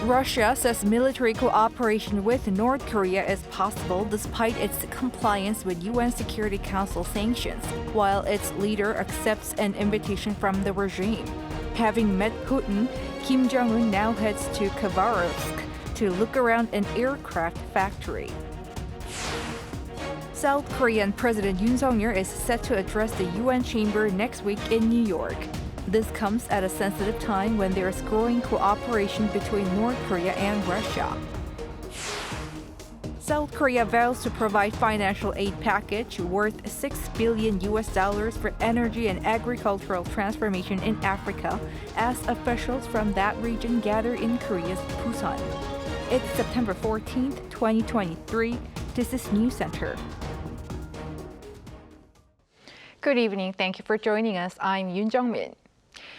Russia says military cooperation with North Korea is possible despite its compliance with UN Security Council sanctions, while its leader accepts an invitation from the regime. Having met Putin, Kim Jong-un now heads to KOAFEC to look around an aircraft factory. South Korean President Yoon is set to address the UN chamber next week in New York. This comes at a sensitive time when there is growing cooperation between North Korea and Russia. South Korea vows to provide financial aid package worth $6 billion for energy and agricultural transformation in Africa as officials from that region gather in Korea's Busan. It's September 14th, 2023. This is News Center. Good evening. Thank you for joining us. I'm Yoon Jung-min.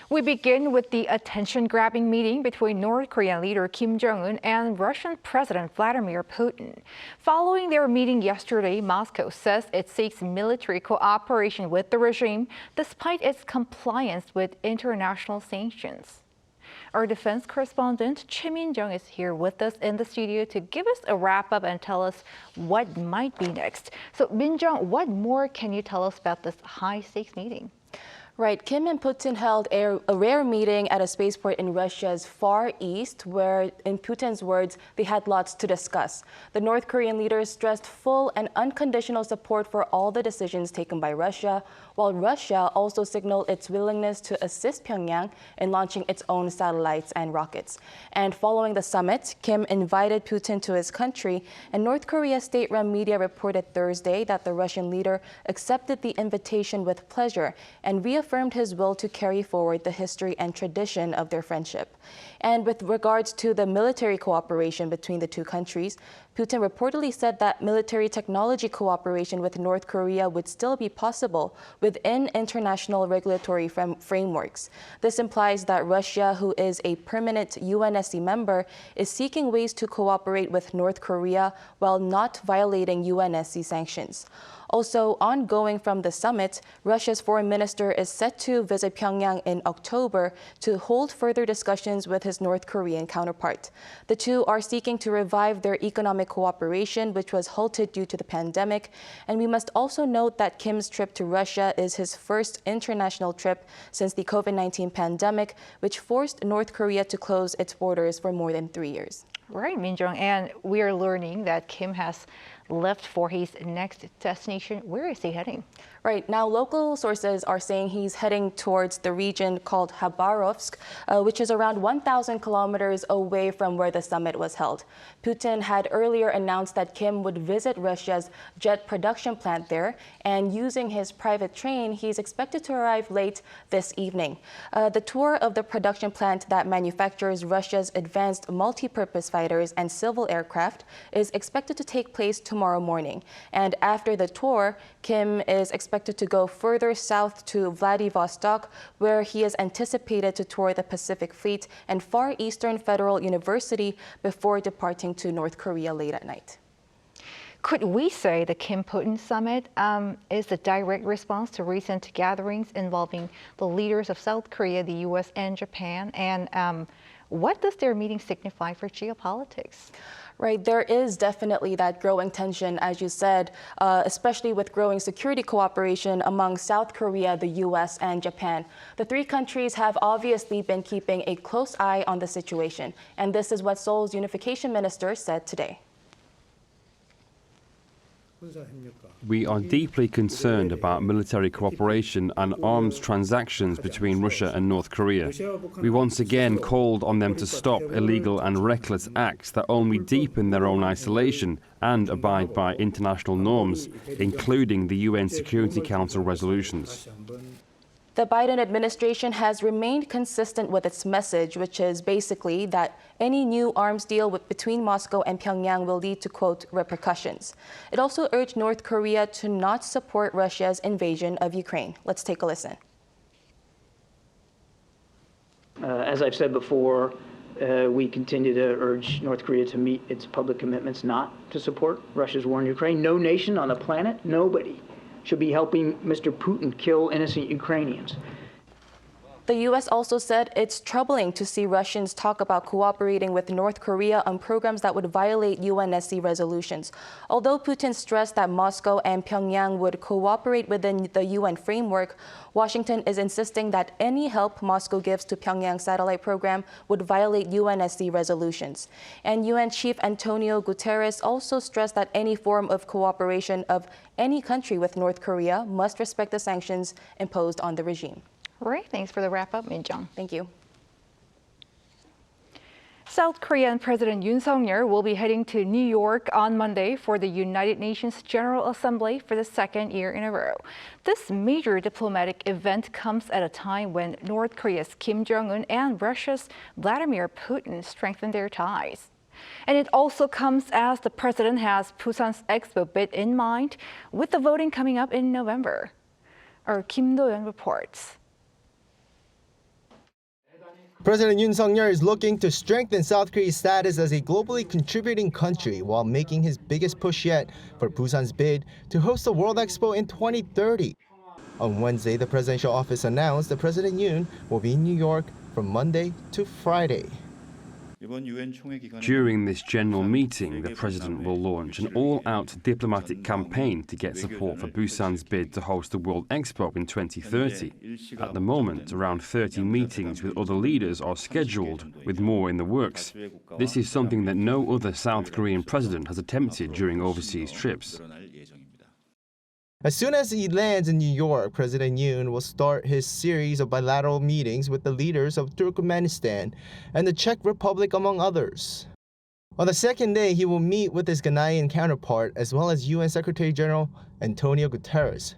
We begin with the attention-grabbing meeting between North Korean leader Kim Jong-un and Russian President Vladimir Putin. Following their meeting yesterday, Moscow says it seeks military cooperation with the regime despite its compliance with international sanctions. Our defense correspondent Choi Min-jung is here with us in the studio to give us a wrap-up and tell us what might be next. So Min-jung, what more can you tell us about this high-stakes meeting? Right. Kim and Putin held a rare meeting at a spaceport in Russia's Far East, where, in Putin's words, they had lots to discuss. The North Korean leaders stressed full and unconditional support for all the decisions taken by Russia, while Russia also signaled its willingness to assist Pyongyang in launching its own satellites and rockets. And following the summit, Kim invited Putin to his country, and North Korea's state-run media reported Thursday that the Russian leader accepted the invitation with pleasure and reaffirmed his will to carry forward the history and tradition of their friendship. And with regards to the military cooperation between the two countries, Putin reportedly said that military technology cooperation with North Korea would still be possible within international regulatory frameworks. This implies that Russia, who is a permanent UNSC member, is seeking ways to cooperate with North Korea while not violating UNSC sanctions. Also ongoing from the summit, Russia's foreign minister is set to visit Pyongyang in October to hold further discussions with his North Korean counterpart. The two are seeking to revive their economic cooperation, which was halted due to the pandemic. And we must also note that Kim's trip to Russia is his first international trip since the COVID-19 pandemic, which forced North Korea to close its borders for more than 3 years. Right, Min-jung, and we are learning that Kim has left for his next destination. Where is he heading? Right. Now, local sources are saying he's heading towards the region called Khabarovsk, which is around 1,000 kilometers away from where the summit was held. Putin had earlier announced that Kim would visit Russia's jet production plant there, and using his private train, he's expected to arrive late this evening. The tour of the production plant that manufactures Russia's advanced multi-purpose fighters and civil aircraft is expected to take place tomorrow morning. And after the tour, Kim is expected to go further south to Vladivostok, where he is anticipated to tour the Pacific Fleet and Far Eastern Federal University before departing to North Korea late at night. Could we say the Kim-Putin summit is a direct response to recent gatherings involving the leaders of South Korea, the U.S., and Japan? And what does their meeting signify for geopolitics? Right, there is definitely that growing tension, as you said, especially with growing security cooperation among South Korea, the U.S., and Japan. The three countries have obviously been keeping a close eye on the situation, and this is what Seoul's unification minister said today. We are deeply concerned about military cooperation and arms transactions between Russia and North Korea. We once again called on them to stop illegal and reckless acts that only deepen their own isolation and abide by international norms, including the UN Security Council resolutions. The Biden administration has remained consistent with its message, which is basically that any new arms deal between Moscow and Pyongyang will lead to, quote, repercussions. It also urged North Korea to not support Russia's invasion of Ukraine. Let's take a listen. As I've said before, we continue to urge North Korea to meet its public commitments not to support Russia's war in Ukraine. No nation on the planet, nobody, should be helping Mr. Putin kill innocent Ukrainians. The U.S. also said it's troubling to see Russians talk about cooperating with North Korea on programs that would violate UNSC resolutions. Although Putin stressed that Moscow and Pyongyang would cooperate within the UN framework, Washington is insisting that any help Moscow gives to Pyongyang's satellite program would violate UNSC resolutions. And UN Chief Antonio Guterres also stressed that any form of cooperation of any country with North Korea must respect the sanctions imposed on the regime. Right, thanks for the wrap-up, Min-jung. Thank you. South Korean President Yoon Suk-yeol will be heading to New York on Monday for the United Nations General Assembly for the second year in a row. This major diplomatic event comes at a time when North Korea's Kim Jong-un and Russia's Vladimir Putin strengthen their ties. And it also comes as the president has Busan's Expo bid in mind, with the voting coming up in November. Our Kim Do-yeon reports. President Yoon Suk-yeol is looking to strengthen South Korea's status as a globally contributing country while making his biggest push yet for Busan's bid to host the World Expo in 2030. On Wednesday, the presidential office announced that President Yoon will be in New York from Monday to Friday. During this general meeting, the president will launch an all-out diplomatic campaign to get support for Busan's bid to host the World Expo in 2030. At the moment, around 30 meetings with other leaders are scheduled, with more in the works. This is something that no other South Korean president has attempted during overseas trips. As soon as he lands in New York, President Yoon will start his series of bilateral meetings with the leaders of Turkmenistan and the Czech Republic, among others. On the second day, he will meet with his Ghanaian counterpart as well as UN Secretary General Antonio Guterres.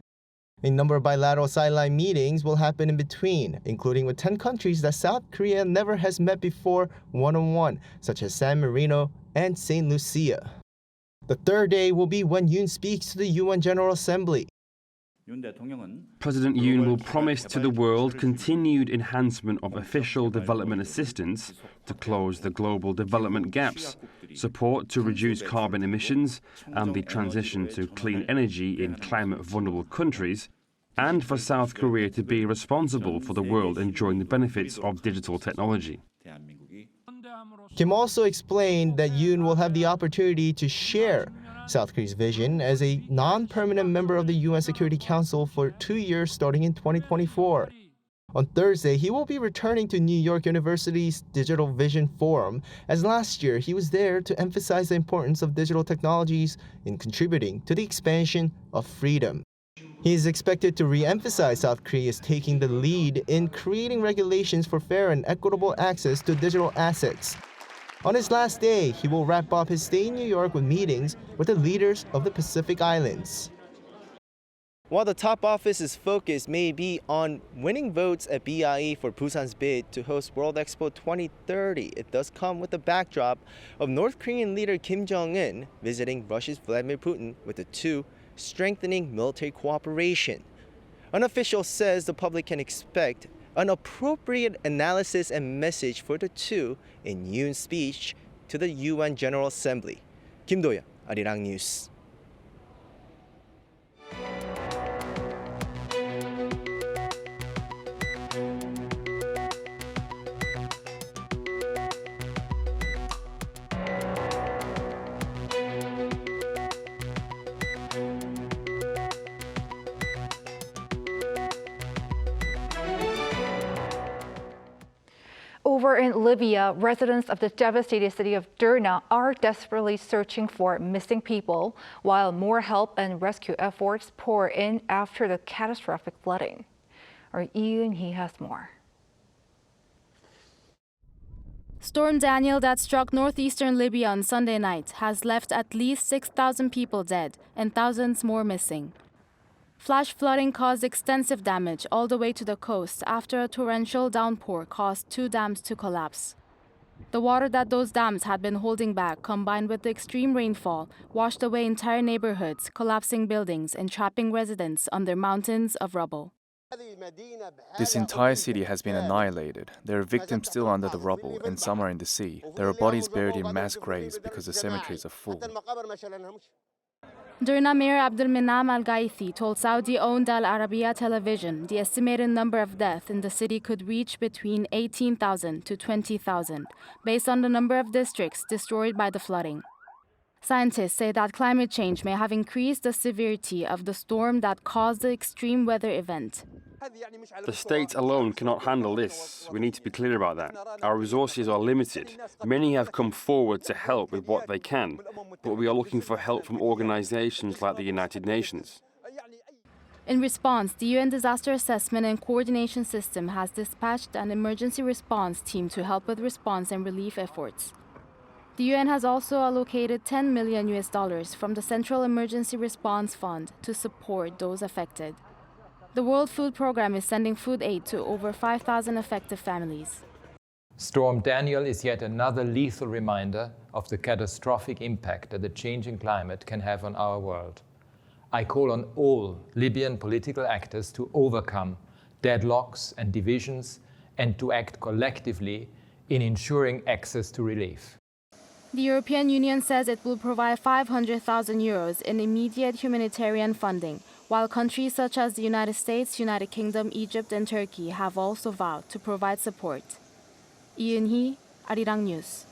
A number of bilateral sideline meetings will happen in between, including with 10 countries that South Korea never has met before one-on-one, such as San Marino and St. Lucia. The third day will be when Yoon speaks to the UN General Assembly. President Yoon will promise to the world continued enhancement of official development assistance to close the global development gaps, support to reduce carbon emissions and the transition to clean energy in climate-vulnerable countries, and for South Korea to be responsible for the world enjoying the benefits of digital technology. Kim also explained that Yoon will have the opportunity to share South Korea's vision as a non-permanent member of the UN Security Council for 2 years starting in 2024. On Thursday, he will be returning to New York University's Digital Vision Forum, as last year he was there to emphasize the importance of digital technologies in contributing to the expansion of freedom. He is expected to re-emphasize South Korea's taking the lead in creating regulations for fair and equitable access to digital assets. On his last day, he will wrap up his stay in New York with meetings with the leaders of the Pacific Islands. While the top office's focus may be on winning votes at BIE for Busan's bid to host World Expo 2030, it does come with the backdrop of North Korean leader Kim Jong-un visiting Russia's Vladimir Putin, with the two strengthening military cooperation. An official says the public can expect an appropriate analysis and message for the two in Yoon's speech to the UN General Assembly. Kim Do-yeon, Arirang News. Over in Libya, residents of the devastated city of Derna are desperately searching for missing people, while more help and rescue efforts pour in after the catastrophic flooding. Our Yoon, he has more. Storm Daniel that struck northeastern Libya on Sunday night has left at least 6,000 people dead and thousands more missing. Flash flooding caused extensive damage all the way to the coast after a torrential downpour caused 2 dams to collapse. The water that those dams had been holding back, combined with the extreme rainfall, washed away entire neighborhoods, collapsing buildings and trapping residents under mountains of rubble. This entire city has been annihilated. There are victims still under the rubble, and some are in the sea. There are bodies buried in mass graves because the cemeteries are full. Derna Mayor Abdelmenam Al-Gaithi told Saudi-owned Al Arabiya Television the estimated number of deaths in the city could reach between 18,000 to 20,000, based on the number of districts destroyed by the flooding. Scientists say that climate change may have increased the severity of the storm that caused the extreme weather event. The state alone cannot handle this. We need to be clear about that. Our resources are limited. Many have come forward to help with what they can, but we are looking for help from organizations like the United Nations. In response, the UN Disaster Assessment and Coordination System has dispatched an emergency response team to help with response and relief efforts. The UN has also allocated $10 million from the Central Emergency Response Fund to support those affected. The World Food Programme is sending food aid to over 5,000 affected families. Storm Daniel is yet another lethal reminder of the catastrophic impact that the changing climate can have on our world. I call on all Libyan political actors to overcome deadlocks and divisions and to act collectively in ensuring access to relief. The European Union says it will provide €500,000 in immediate humanitarian funding, while countries such as the United States, United Kingdom, Egypt, and Turkey have also vowed to provide support. Yoon, Arirang News.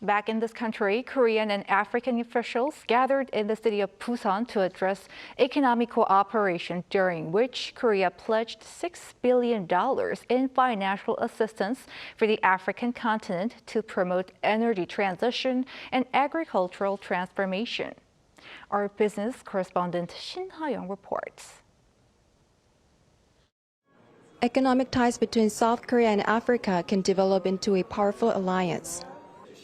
Back in this country, Korean and African officials gathered in the city of Busan to address economic cooperation, during which Korea pledged $6 billion in financial assistance for the African continent to promote energy transition and agricultural transformation. Our business correspondent Shin Ha-young reports. Economic ties between South Korea and Africa can develop into a powerful alliance.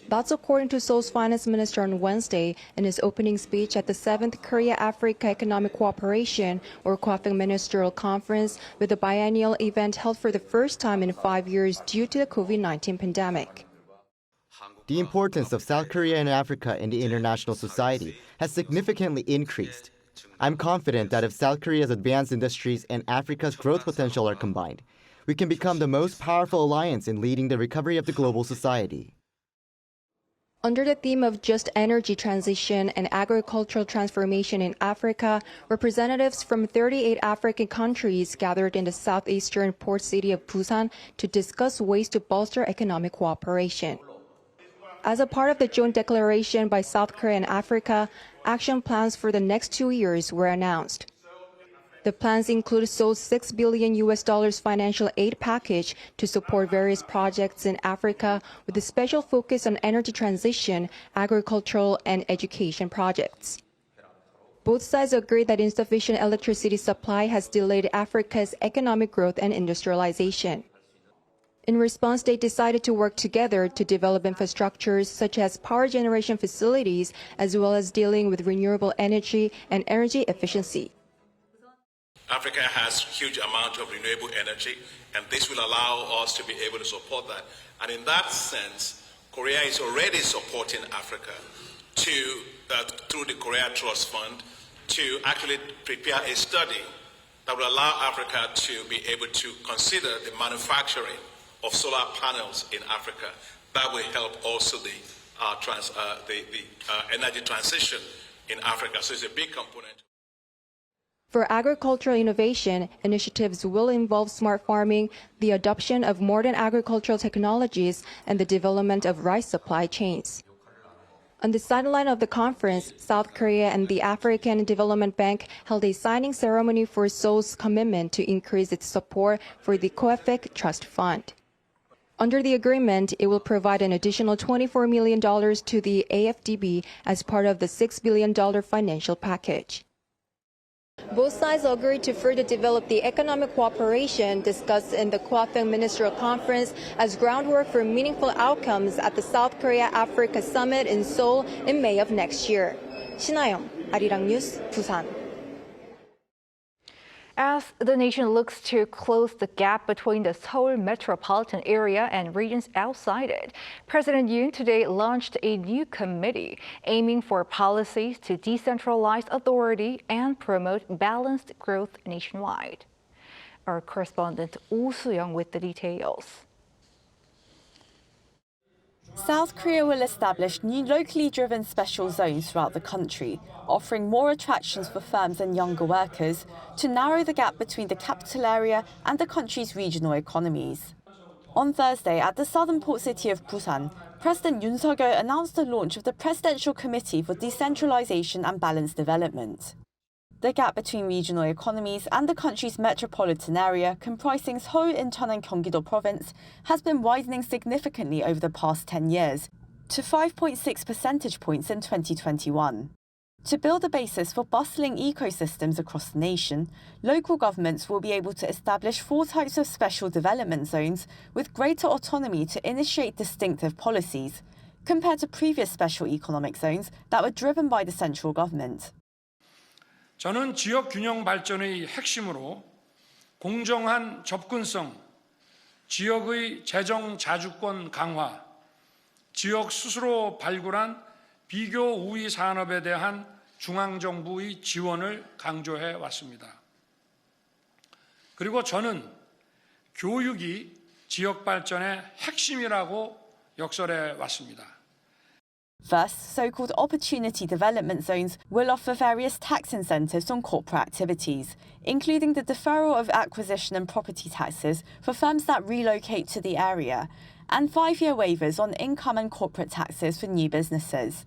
That's according to Seoul's finance minister on Wednesday in his opening speech at the 7th Korea-Africa Economic Cooperation or KOAFEC Ministerial Conference, with a biennial event held for the first time in 5 years due to the COVID-19 pandemic. The importance of South Korea and Africa in the international society has significantly increased. I'm confident that if South Korea's advanced industries and Africa's growth potential are combined, we can become the most powerful alliance in leading the recovery of the global society. Under the theme of just energy transition and agricultural transformation in Africa, representatives from 38 African countries gathered in the southeastern port city of Busan to discuss ways to bolster economic cooperation. As a part of the joint declaration by South Korea and Africa, action plans for the next 2 years were announced. The plans include Seoul's $6 billion financial aid package to support various projects in Africa, with a special focus on energy transition, agricultural, and education projects. Both sides agreed that insufficient electricity supply has delayed Africa's economic growth and industrialization. In response, they decided to work together to develop infrastructures such as power generation facilities, as well as dealing with renewable energy and energy efficiency. Africa has huge amount of renewable energy, and this will allow us to be able to support that. And in that sense, Korea is already supporting Africa through the Korea Trust Fund to actually prepare a study that will allow Africa to be able to consider the manufacturing of solar panels in Africa. That will help also the energy transition in Africa. So it's a big component. For agricultural innovation, initiatives will involve smart farming, the adoption of modern agricultural technologies, and the development of rice supply chains. On the sideline of the conference, South Korea and the African Development Bank held a signing ceremony for Seoul's commitment to increase its support for the KOAFEC Trust Fund. Under the agreement, it will provide an additional $24 million to the AFDB as part of the $6 billion financial package. Both sides agreed to further develop the economic cooperation discussed in the KOAFEC Ministerial Conference as groundwork for meaningful outcomes at the South Korea-Africa Summit in Seoul in May of next year. Shin Ha-young, Arirang News, Busan. As the nation looks to close the gap between the Seoul metropolitan area and regions outside it, President Yoon today launched a new committee aiming for policies to decentralize authority and promote balanced growth nationwide. Our correspondent Oh Soo-young with the details. South Korea will establish new locally driven special zones throughout the country, offering more attractions for firms and younger workers to narrow the gap between the capital area and the country's regional economies. On Thursday, at the southern port city of Busan, President Yoon announced the launch of the Presidential Committee for Decentralization and Balanced Development. The gap between regional economies and the country's metropolitan area, comprising Seoul, Incheon and Gyeonggi-do province, has been widening significantly over the past 10 years, to 5.6 percentage points in 2021. To build a basis for bustling ecosystems across the nation, local governments will be able to establish 4 types of special development zones with greater autonomy to initiate distinctive policies, compared to previous special economic zones that were driven by the central government. 저는 지역 균형 발전의 핵심으로 공정한 접근성, 지역의 재정 자주권 강화, 지역 스스로 발굴한 비교 우위 산업에 대한 중앙정부의 지원을 강조해 왔습니다. 그리고 저는 교육이 지역 발전의 핵심이라고 역설해 왔습니다. First, so-called opportunity development zones will offer various tax incentives on corporate activities, including the deferral of acquisition and property taxes for firms that relocate to the area, and 5-year waivers on income and corporate taxes for new businesses.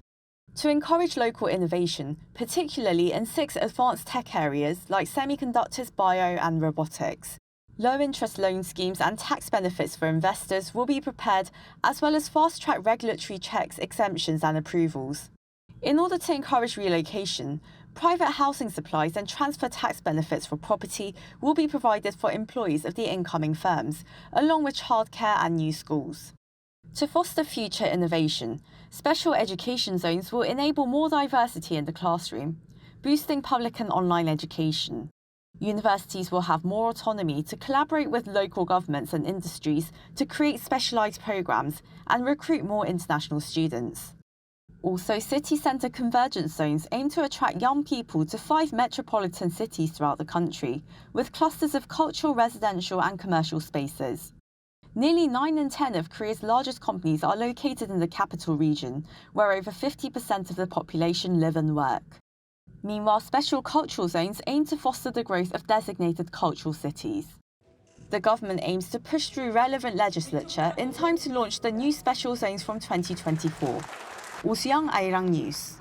To encourage local innovation, particularly in 6 advanced tech areas like semiconductors, bio, and robotics. Low-interest loan schemes and tax benefits for investors will be prepared, as well as fast-track regulatory checks, exemptions and approvals. In order to encourage relocation, private housing supplies and transfer tax benefits for property will be provided for employees of the incoming firms, along with childcare and new schools. To foster future innovation, special education zones will enable more diversity in the classroom, boosting public and online education. Universities will have more autonomy to collaborate with local governments and industries to create specialised programmes and recruit more international students. Also, city centre convergence zones aim to attract young people to 5 metropolitan cities throughout the country, with clusters of cultural, residential and commercial spaces. Nearly 9 in 10 of Korea's largest companies are located in the capital region, where over 50% of the population live and work. Meanwhile, special cultural zones aim to foster the growth of designated cultural cities. The government aims to push through relevant legislature in time to launch the new special zones from 2024. Seoul, Arirang News.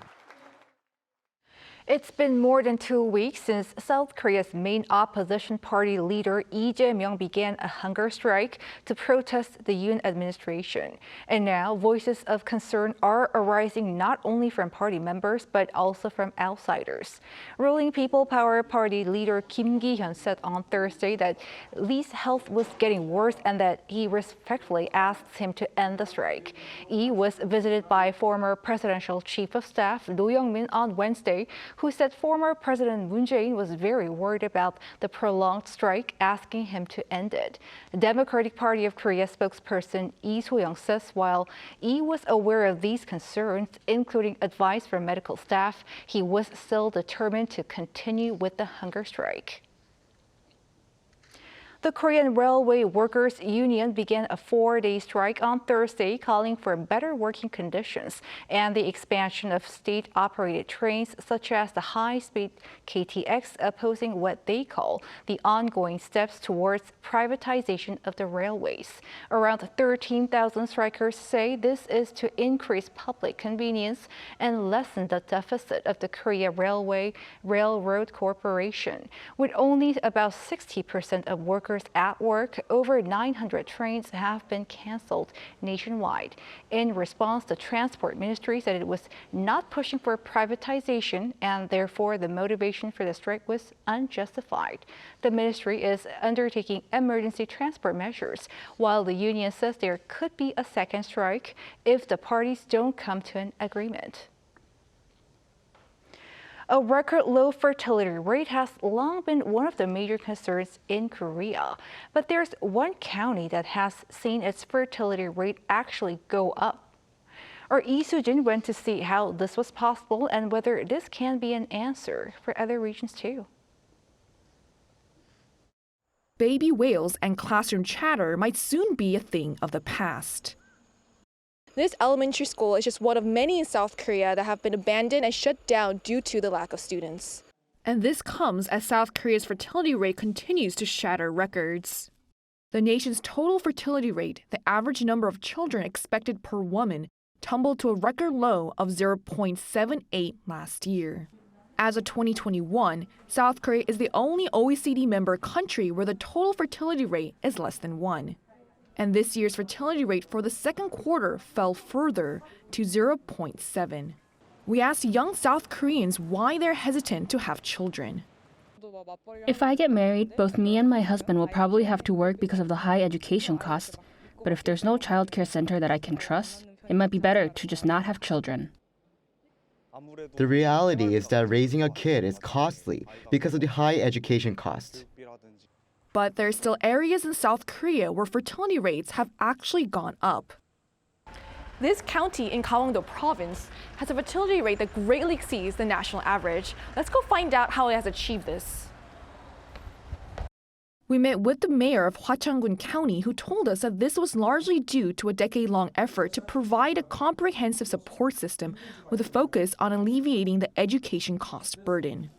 It's been more than 2 weeks since South Korea's main opposition party leader Lee Jae-myung began a hunger strike to protest the Yoon administration. And now voices of concern are arising not only from party members but also from outsiders. Ruling People Power Party leader Kim Ki-hyun said on Thursday that Lee's health was getting worse and that he respectfully asked him to end the strike. Lee was visited by former presidential chief of staff Ro Young-min on Wednesday, who said former President Moon Jae-in was very worried about the prolonged strike, asking him to end it. The Democratic Party of Korea spokesperson Lee So-young says while Lee was aware of these concerns, including advice from medical staff, he was still determined to continue with the hunger strike. The Korean Railway Workers Union began a 4-day strike on Thursday, calling for better working conditions and the expansion of state-operated trains such as the high-speed KTX, opposing what they call the ongoing steps towards privatization of the railways. Around 13,000 strikers say this is to increase public convenience and lessen the deficit of the Korea Railroad Corporation. With only about 60% of workers at work, over 900 trains have been canceled nationwide. In response, the Transport Ministry said it was not pushing for privatization and therefore the motivation for the strike was unjustified. The ministry is undertaking emergency transport measures, while the union says there could be a second strike if the parties don't come to an agreement. A record low fertility rate has long been one of the major concerns in Korea. But there's one county that has seen its fertility rate actually go up. Our Lee Soo-jin went to see how this was possible and whether this can be an answer for other regions too. Baby whales and classroom chatter might soon be a thing of the past. This elementary school is just one of many in South Korea that have been abandoned and shut down due to the lack of students. And this comes as South Korea's fertility rate continues to shatter records. The nation's total fertility rate, the average number of children expected per woman, tumbled to a record low of 0.78 last year. As of 2021, South Korea is the only OECD member country where the total fertility rate is less than 1. And this year's fertility rate for the second quarter fell further to 0.7. We asked young South Koreans why they're hesitant to have children. If I get married, both me and my husband will probably have to work because of the high education costs. But if there's no childcare center that I can trust, it might be better to just not have children. The reality is that raising a kid is costly because of the high education costs. But there are still areas in South Korea where fertility rates have actually gone up. This county in Gangwon-do province has a fertility rate that greatly exceeds the national average. Let's go find out how it has achieved this. We met with the mayor of Hwacheongun County who told us that this was largely due to a decade-long effort to provide a comprehensive support system with a focus on alleviating the education cost burden.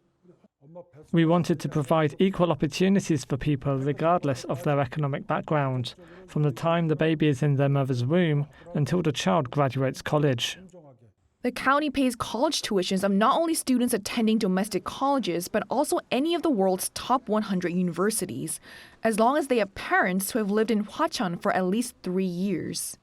We wanted to provide equal opportunities for people regardless of their economic background, from the time the baby is in their mother's womb until the child graduates college. The county pays college tuitions of not only students attending domestic colleges, but also any of the world's top 100 universities, as long as they have parents who have lived in Hwacheon for at least 3 years.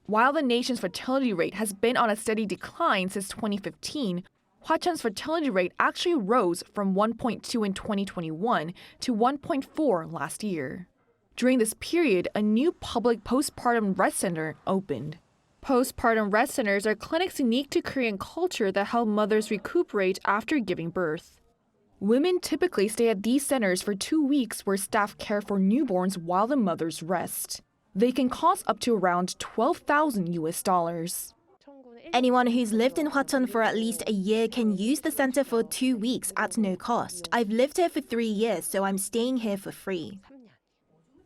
While the nation's fertility rate has been on a steady decline since 2015, Hwacheon's fertility rate actually rose from 1.2 in 2021 to 1.4 last year. During this period, a new public postpartum rest center opened. Postpartum rest centers are clinics unique to Korean culture that help mothers recuperate after giving birth. Women typically stay at these centers for 2 weeks where staff care for newborns while the mothers rest. They can cost up to around $12,000. Anyone who's lived in Hwacheon for at least a year can use the center for 2 weeks at no cost. I've lived here for 3 years, so I'm staying here for free.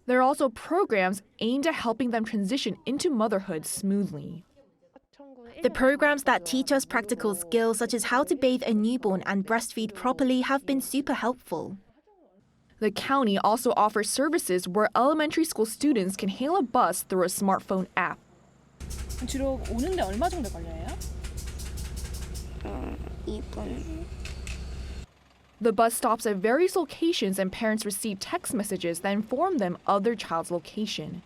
There are also programs aimed at helping them transition into motherhood smoothly. The programs that teach us practical skills such as how to bathe a newborn and breastfeed properly have been super helpful. The county also offers services where elementary school students can hail a bus through a smartphone app. 주로 오는데 얼마 정도 걸려요? 2분. The bus stops at various locations and parents receive text messages that inform them of their child's location.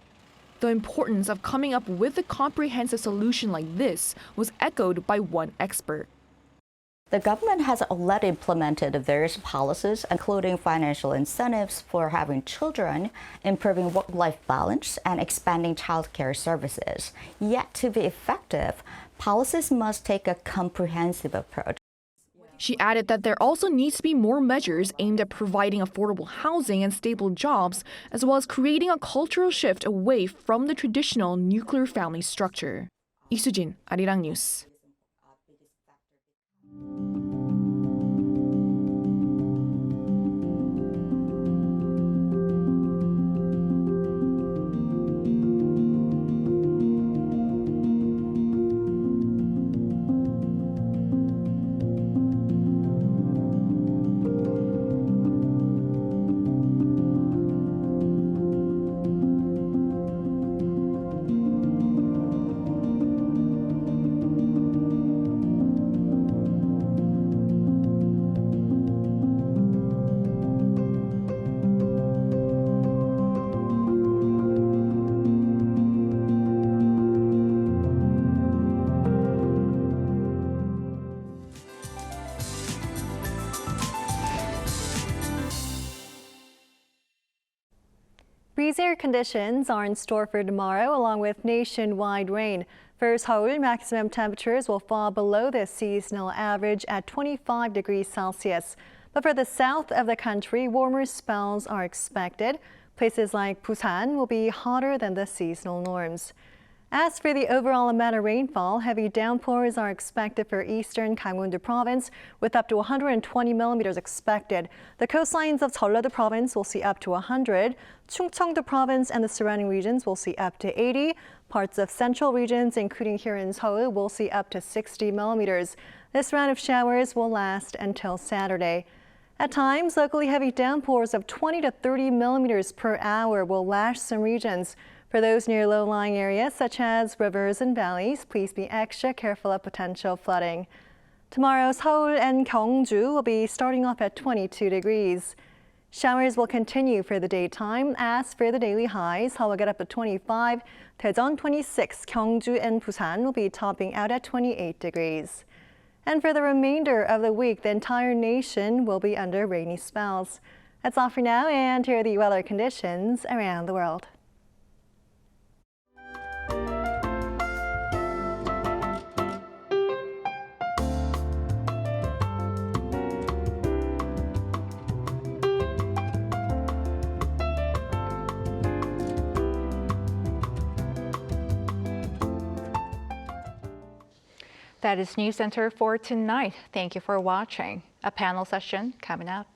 The importance of coming up with a comprehensive solution like this was echoed by one expert. The government has already implemented various policies, including financial incentives for having children, improving work-life balance, and expanding childcare services. Yet to be effective, policies must take a comprehensive approach. She added that there also needs to be more measures aimed at providing affordable housing and stable jobs, as well as creating a cultural shift away from the traditional nuclear family structure. 이수진, 아리랑 뉴스. Breezier conditions are in store for tomorrow, along with nationwide rain. For Seoul, maximum temperatures will fall below the seasonal average at 25 degrees Celsius. But for the south of the country, warmer spells are expected. Places like Busan will be hotter than the seasonal norms. As for the overall amount of rainfall, heavy downpours are expected for eastern Gangwon-do province, with up to 120 millimeters expected. The coastlines of Jeollado province will see up to 100. Chungcheong-do province and the surrounding regions will see up to 80. Parts of central regions, including here in Seoul, will see up to 60 millimeters. This round of showers will last until Saturday. At times, locally heavy downpours of 20 to 30 millimeters per hour will lash some regions. For those near low-lying areas, such as rivers and valleys, please be extra careful of potential flooding. Tomorrow, Seoul and Gyeongju will be starting off at 22 degrees. Showers will continue for the daytime. As for the daily highs, Seoul will get up to 25, Daejeon 26, Gyeongju and Busan will be topping out at 28 degrees. And for the remainder of the week, the entire nation will be under rainy spells. That's all for now, and here are the weather conditions around the world. That is News Center for tonight. Thank you for watching. A panel session coming up.